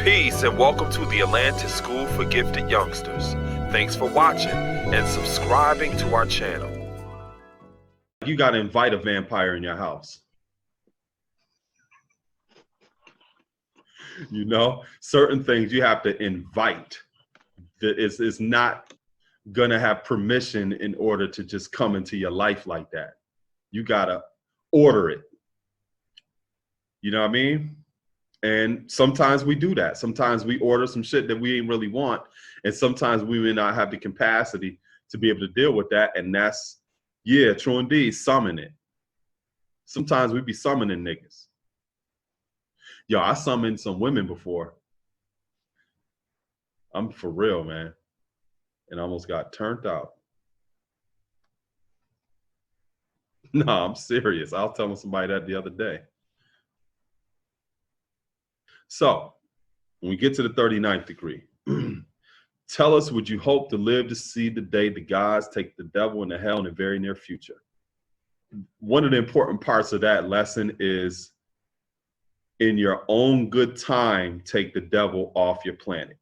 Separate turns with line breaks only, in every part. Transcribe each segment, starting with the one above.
Peace and welcome to the Atlantis School for Gifted Youngsters. Thanks for watching and subscribing to our channel.
You got to invite a vampire in your house. You know, certain things you have to invite. That is not going to have permission in order to just come into your life like that. You got to order it. You know what I mean? And sometimes we do that. Sometimes we order some shit that we ain't really want. And sometimes we may not have the capacity to be able to deal with that. And that's, yeah, true indeed, summon it. Sometimes we be summoning niggas. Yo, I summoned some women before. I'm for real, man. And I almost got turned out. No, I'm serious. I was telling somebody that the other day. So, when we get to the 39th degree, tell us, would you hope to live to see the day the gods take the devil into hell in the very near future? One of the important parts of that lesson is, in your own good time, take the devil off your planet.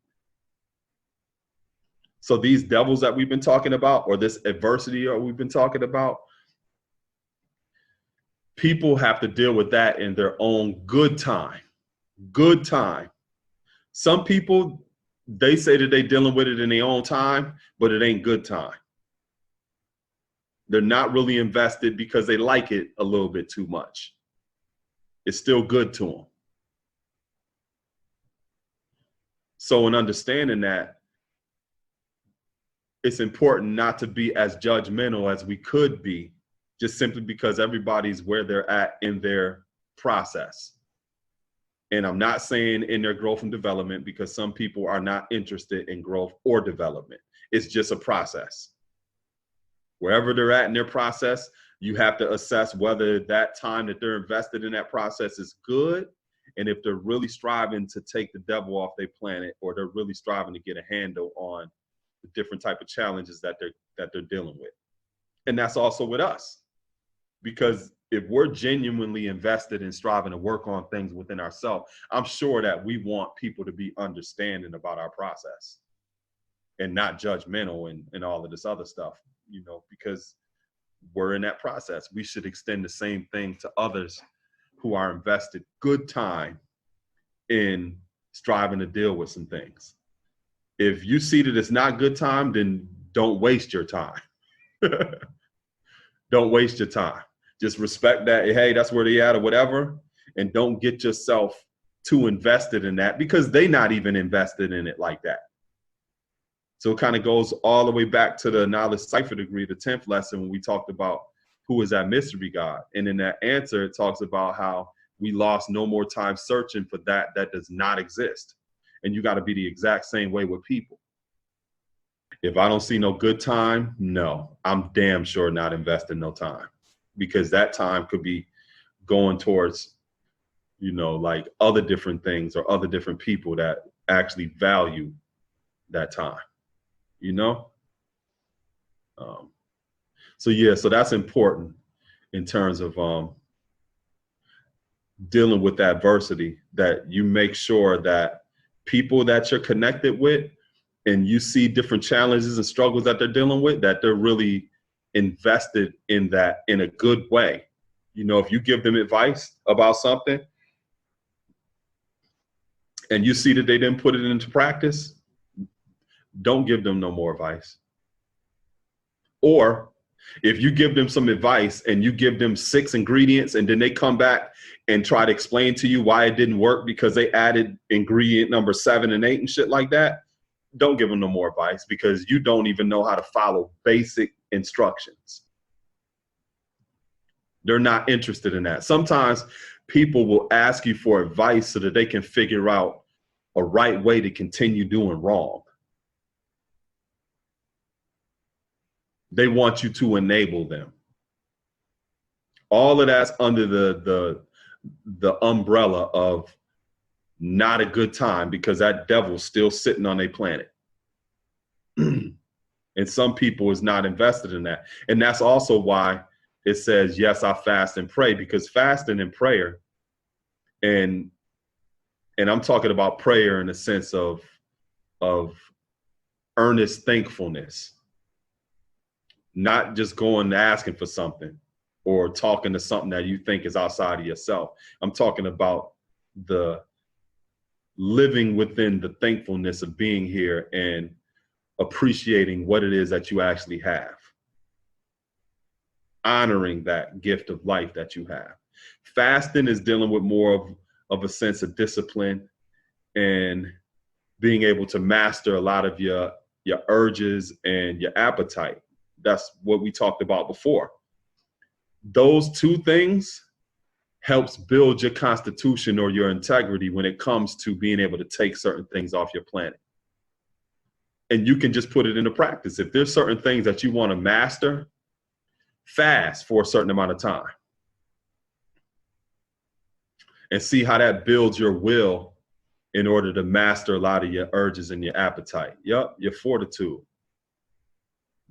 So these devils that we've been talking about, or this adversity that we've been talking about, people have to deal with that in their own good time. Good time. Some people, they say that they're dealing with it in their own time, but it ain't good time. They're not really invested because they like it a little bit too much. It's still good to them. So in understanding that, it's important not to be as judgmental as we could be, just simply because everybody's where they're at in their process. And I'm not saying in their growth and development, because some people are not interested in growth or development. It's just a process. Wherever they're at in their process, you have to assess whether that time that they're invested in that process is good, and if they're really striving to take the devil off their planet, or they're really striving to get a handle on the different type of challenges that they're dealing with. And that's also with us, because if we're genuinely invested in striving to work on things within ourselves, I'm sure that we want people to be understanding about our process and not judgmental and all of this other stuff, you know, because we're in that process. We should extend the same thing to others who are invested good time in striving to deal with some things. If you see that it's not good time, then don't waste your time. Don't waste your time. Just respect that, hey, that's where they at or whatever, and don't get yourself too invested in that, because they not even invested in it like that. So it kind of goes all the way back to the knowledge cipher degree, the 10th lesson, when we talked about who is that mystery God. And in that answer, it talks about how we lost no more time searching for that does not exist. And you got to be the exact same way with people. If I don't see no good time, no, I'm damn sure not investing no time, because that time could be going towards, you know, like other different things or other different people that actually value that time, you know? So yeah, so that's important in terms of dealing with adversity, that you make sure that people that you're connected with and you see different challenges and struggles that they're dealing with, that they're really invested in that in a good way. You know, if you give them advice about something and you see that they didn't put it into practice, don't give them no more advice. Or if you give them some advice and you give them 6 ingredients and then they come back and try to explain to you why it didn't work because they added ingredient number 7 and 8 and shit like that, don't give them no more advice, because you don't even know how to follow basic instructions. They're not interested in that. Sometimes people will ask you for advice so that they can figure out a right way to continue doing wrong. They want you to enable them. All of that's under the umbrella of not a good time, because that devil's still sitting on their planet. And some people is not invested in that. And that's also why it says, yes, I fast and pray, because fasting and prayer and And I'm talking about prayer in the sense of earnest thankfulness, not just going asking for something or talking to something that you think is outside of yourself. I'm talking about the living within the thankfulness of being here and appreciating what it is that you actually have, honoring that gift of life that you have. Fasting is dealing with more of a sense of discipline and being able to master a lot of your urges and your appetite. That's what we talked about before. Those two things helps build your constitution or your integrity when it comes to being able to take certain things off your planet. And you can just put it into practice. If there's certain things that you want to master, fast for a certain amount of time and see how that builds your will in order to master a lot of your urges and your appetite. Yep, your fortitude.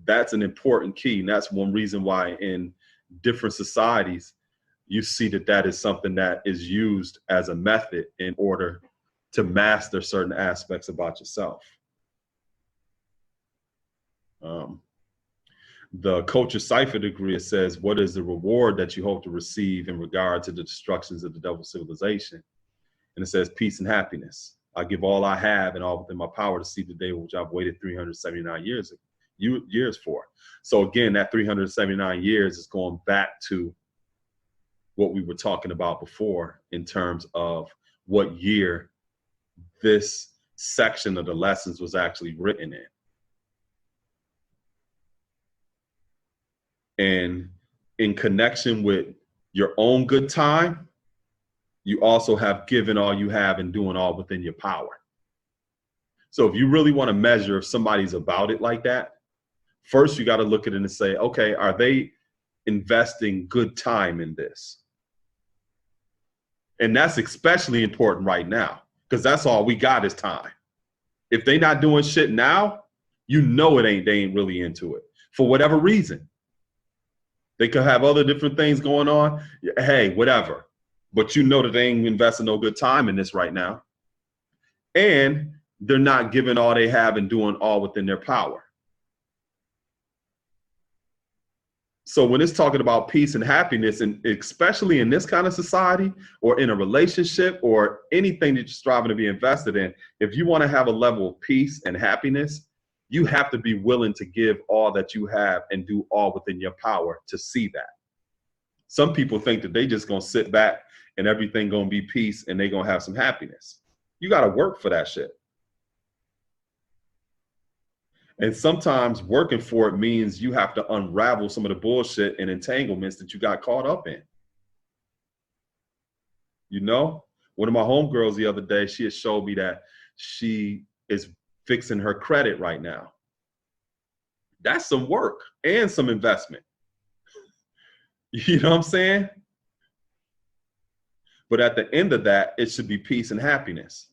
That's an important key. And that's one reason why in different societies, you see that is something that is used as a method in order to master certain aspects about yourself. The Culture Cipher degree, it says, what is the reward that you hope to receive in regard to the destructions of the devil's civilization? And it says peace and happiness. I give all I have and all within my power to see the day which I've waited 379 years for. So again, that 379 years is going back to what we were talking about before in terms of what year this section of the lessons was actually written in. And in connection with your own good time, you also have given all you have and doing all within your power. So if you really want to measure if somebody's about it like that, first you got to look at it and say, okay, are they investing good time in this? And that's especially important right now because that's all we got is time. If they not doing shit now, you know they ain't really into it for whatever reason. They could have other different things going on. Hey, whatever. But you know that they ain't investing no good time in this right now. And they're not giving all they have and doing all within their power. So when it's talking about peace and happiness, and especially in this kind of society or in a relationship or anything that you're striving to be invested in, if you want to have a level of peace and happiness, you have to be willing to give all that you have and do all within your power to see that. Some people think that they just going to sit back and everything going to be peace and they going to have some happiness. You got to work for that shit. And sometimes working for it means you have to unravel some of the bullshit and entanglements that you got caught up in. You know, one of my homegirls the other day, she had showed me that she is fixing her credit right now. That's some work and some investment. You know what I'm saying? But at the end of that, it should be peace and happiness.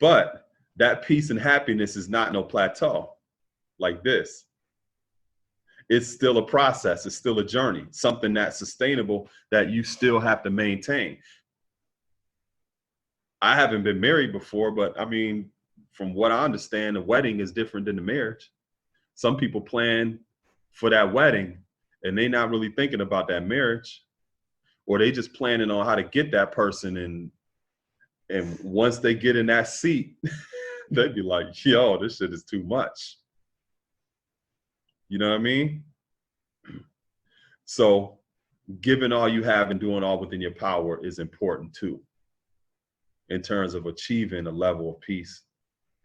But that peace and happiness is not no plateau like this. It's still a process. It's still a journey, something that's sustainable that you still have to maintain. I haven't been married before, but I mean, from what I understand, the wedding is different than the marriage. Some people plan for that wedding and they're not really thinking about that marriage, or they just planning on how to get that person. And once they get in that seat, they'd be like, yo, this shit is too much. You know what I mean? So giving all you have and doing all within your power is important too, in terms of achieving a level of peace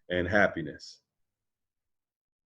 and happiness.